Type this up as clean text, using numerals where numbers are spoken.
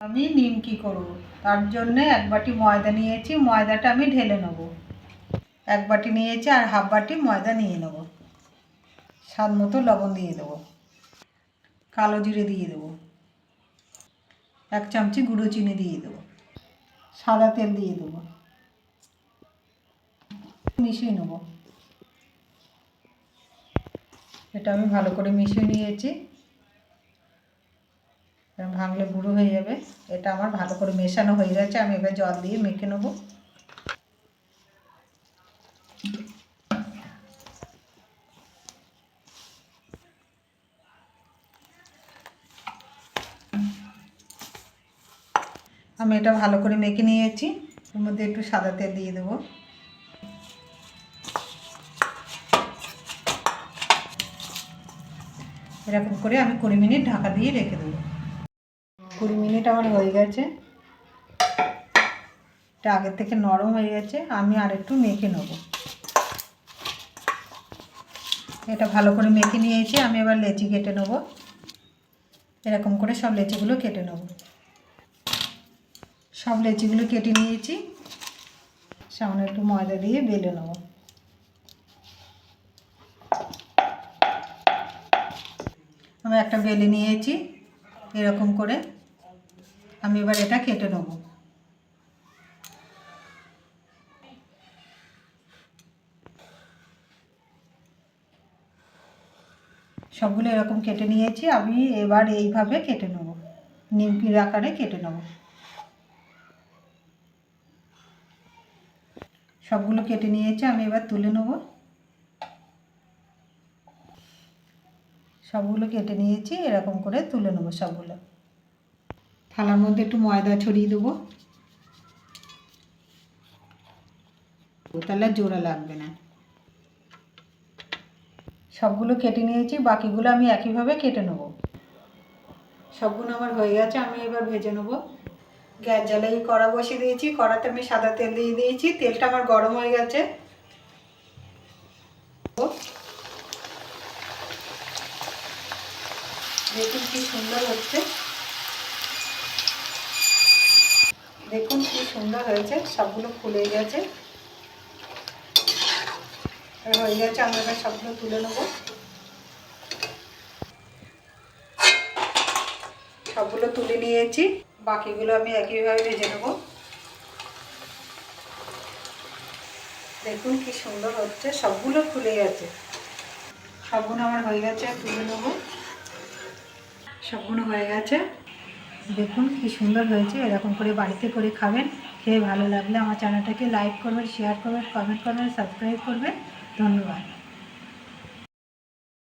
আমি নিমকি করব, তার জন্য এক বাটি ময়দা নিয়েছি। ময়দাটা আমি ঢেলে নেব। এক বাটি নিয়েছি আর হাফ বাটি ময়দা নিয়ে নেব। স্বাদ মতো লবণ দিয়ে দেবো, কালো জিরে দিয়ে দেবো, এক চামচি গুঁড়ো চিনি দিয়ে দেবো, সাদা তেল দিয়ে দেবো, মিশিয়ে নেব। এটা আমি ভালো করে মিশিয়ে নিয়েছি। ভাঙলে গুঁড়ো হয়ে যাবে। এটা আমার ভালো করে মেশানো হয়ে গেছে। আমি এবার জল দিয়ে মেখে নেব। আমি এটা ভালো করে মেখে নিয়েছি। এর মধ্যে একটু সাদা তেল দিয়ে দেবো। এরকম করে আমি 20 মিনিট ঢাকা দিয়ে রেখে দেবো। 20 মিনিট আমার হয়ে গেছে। এটা আগের থেকে নরম হয়ে গেছে। আমি আর একটু মেখে নেব। এটা ভালো করে মেখে নিয়েছি। আমি এবার লেচি কেটে নেব। এরকম করে সব লেচিগুলো কেটে নেব। সব লেচিগুলো কেটে নিয়েছি। সামনে একটু ময়দা দিয়ে বেলে নেব। আমি একটা বেলে নিয়েছি এরকম করে। আমি এবার এটা কেটে নেব। সবগুলো এরকম কেটে নিয়েছি। আমি এবার এইভাবে কেটে নেব, নিমকির আকারে কেটে নেব। সবগুলো কেটে নিয়েছি। আমি এবার তুলে নেব। সবগুলো কেটে নিয়েছি, এরকম করে তুলে নেব সবগুলো। থালার মধ্যে একটু ময়দা ছড়িয়ে দেবো, তাহলে জোড়া লাগবে না। সবগুলো কেটে নিয়েছি, বাকিগুলো আমি একইভাবে কেটে নেব। সবগুলো আমার হয়ে গেছে। আমি এবার ভেজে নেব। গ্যাস জ্বালিয়ে কড়া বসিয়ে দিয়েছি। কড়াতে আমি সাদা তেল দিয়ে দিয়েছি। তেলটা আমার গরম হয়ে গেছে। দেখুন কি সুন্দর হচ্ছে। দেখুন কি সুন্দর হয়েছে। সবগুলো ফুলে গেছে, হয়ে গেছে। আমি এবার সবগুলো তুলে নেব। সবগুলো তুলে নিয়েছি। বাকিগুলো আমি একইভাবে ভেজে নেব। দেখুন কি সুন্দর হচ্ছে। সবগুলো ফুলে গেছে। সবগুলো আমার হয়ে গেছে, তুলে নেব। সবগুলো হয়ে গেছে। দেখুন কি সুন্দর হয়েছে। এরকম করে বাড়িতে করে খাবেন। খেয়ে ভালো লাগলে আমার চ্যানেলটাকে লাইক করবেন, শেয়ার করবেন, কমেন্ট করবেন, সাবস্ক্রাইব করবেন। ধন্যবাদ।